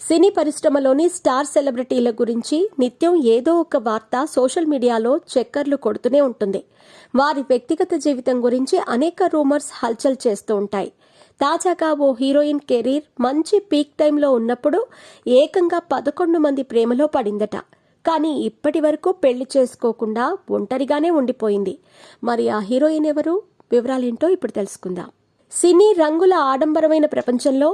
సినీ పరిశ్రమలోని స్టార్ సెలబ్రిటీల గురించి నిత్యం ఏదో ఒక వార్త సోషల్ మీడియాలో చక్కర్లు కొడుతూనే ఉంటుంది. వారి వ్యక్తిగత జీవితం గురించి అనేక రూమర్స్ హల్చల్ చేస్తూ ఉంటాయి. తాజాగా ఓ హీరోయిన్ కెరీర్ మంచి పీక్ టైంలో ఉన్నప్పుడు ఏకంగా 11 మంది ప్రేమలో పడిందట. కానీ ఇప్పటి వరకు పెళ్లి చేసుకోకుండా ఒంటరిగానే ఉండిపోయింది. మరి ఆ హీరోయిన్ ఎవరు? వివరాలేంటో ఇప్పుడు తెలుసుకుందాం. సినీ రంగుల ఆడంబరమైన ప్రపంచంలో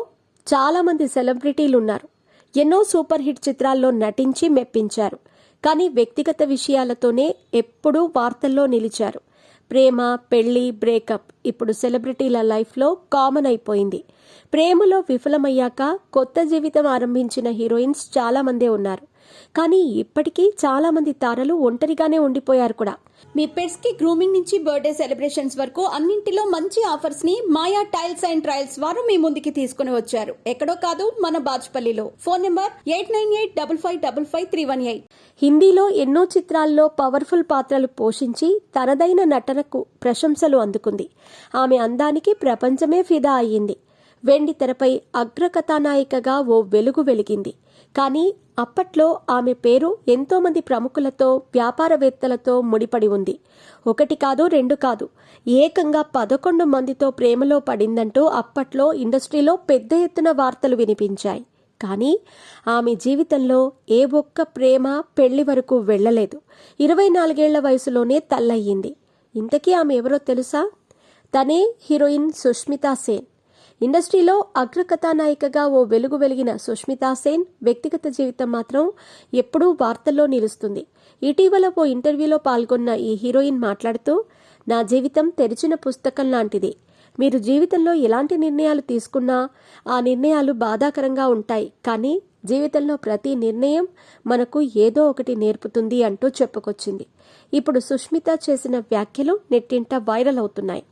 చాలా మంది సెలబ్రిటీలు ఉన్నారు. ఎన్నో సూపర్ హిట్ చిత్రాల్లో నటించి మెప్పించారు. కానీ వ్యక్తిగత విషయాలతోనే ఎప్పుడూ వార్తల్లో నిలిచారు. ప్రేమ, పెళ్లి, బ్రేకప్ ఇప్పుడు సెలబ్రిటీల లైఫ్లో కామన్ అయిపోయింది. ప్రేమలో విఫలమయ్యాక కొత్త జీవితం ఆరంభించిన హీరోయిన్స్ చాలా మందే ఉన్నారు. కానీ ఇప్పటికీ చాలా మంది తారలు ఒంటరిగానే ఉండిపోయారు కూడా. మీ పెట్స్ కి గ్రూమింగ్ నుంచి బర్త్డే సెలబ్రేషన్స్ వరకు అన్నింటిలో మంచి ఆఫర్స్ ని మాయా టైల్స్ అండ్ ట్రయల్స్ వారు మీ ముందుకి తీసుకుని వచ్చారు. ఎక్కడో కాదు, మన బాజ్పల్లిలో. Phone number 8985555318. హిందీలో ఎన్నో చిత్రాల్లో పవర్ఫుల్ పాత్రలు పోషించి తనదైన నటనకు ప్రశంసలు అందుకుంది. ఆమె అందానికి ప్రపంచమే ఫిదా అయ్యింది. వెండి తెరపై అగ్రకథానాయికగా ఓ వెలుగు వెలిగింది. కానీ అప్పట్లో ఆమె పేరు ఎంతోమంది ప్రముఖులతో, వ్యాపారవేత్తలతో ముడిపడి ఉంది. ఒకటి కాదు, రెండు కాదు, ఏకంగా 11 మందితో ప్రేమలో పడిందంటూ అప్పట్లో ఇండస్ట్రీలో పెద్ద ఎత్తున వార్తలు వినిపించాయి. కానీ ఆమె జీవితంలో ఏ ఒక్క ప్రేమ, పెళ్లి వరకు వెళ్లలేదు. 24 ఏళ్ల వయసులోనే తల్లయ్యింది. ఇంతకీ ఆమె ఎవరో తెలుసా? తనే హీరోయిన్ సుష్మితా సేన్. ఇండస్ట్రీలో అగ్రకథానాయికగా ఓ వెలుగు వెలిగిన సుష్మితా సేన్ వ్యక్తిగత జీవితం మాత్రం ఎప్పుడూ వార్తల్లో నిలుస్తుంది. ఇటీవల ఓ ఇంటర్వ్యూలో పాల్గొన్న ఈ హీరోయిన్ మాట్లాడుతూ, నా జీవితం తెరిచిన పుస్తకం లాంటిది. మీరు జీవితంలో ఎలాంటి నిర్ణయాలు తీసుకున్నా ఆ నిర్ణయాలు బాధాకరంగా ఉంటాయి. కానీ జీవితంలో ప్రతి నిర్ణయం మనకు ఏదో ఒకటి నేర్పుతుంది అంటూ చెప్పుకొచ్చింది. ఇప్పుడు సుష్మిత చేసిన వ్యాఖ్యలు నెట్టింట వైరల్ అవుతున్నాయి.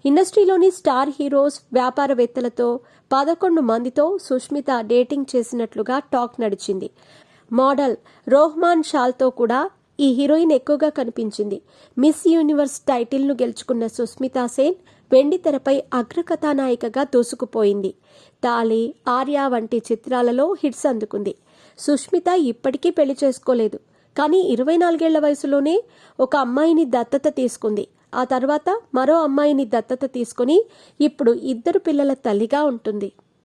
ఇండస్ట్రీలోని స్టార్ హీరోస్, వ్యాపారవేత్తలతో 11 మందితో సుష్మిత డేటింగ్ చేసినట్లుగా టాక్ నడిచింది. మోడల్ రోహ్మాన్ షాల్తో కూడా ఈ హీరోయిన్ ఎక్కువగా కనిపించింది. మిస్ యూనివర్స్ టైటిల్ను గెలుచుకున్న సుష్మితా సేన్ వెండి తెరపై అగ్రకథానాయికగా దూసుకుపోయింది. తాలి, ఆర్య వంటి చిత్రాలలో హిట్స్ అందుకుంది. సుష్మిత ఇప్పటికీ పెళ్లి చేసుకోలేదు. కానీ 24 ఏళ్ల వయసులోనే ఒక అమ్మాయిని దత్తత తీసుకుంది. ఆ తర్వాత మరో అమ్మాయిని దత్తత తీసుకుని ఇప్పుడు 2 పిల్లల తల్లిగా ఉంటుంది.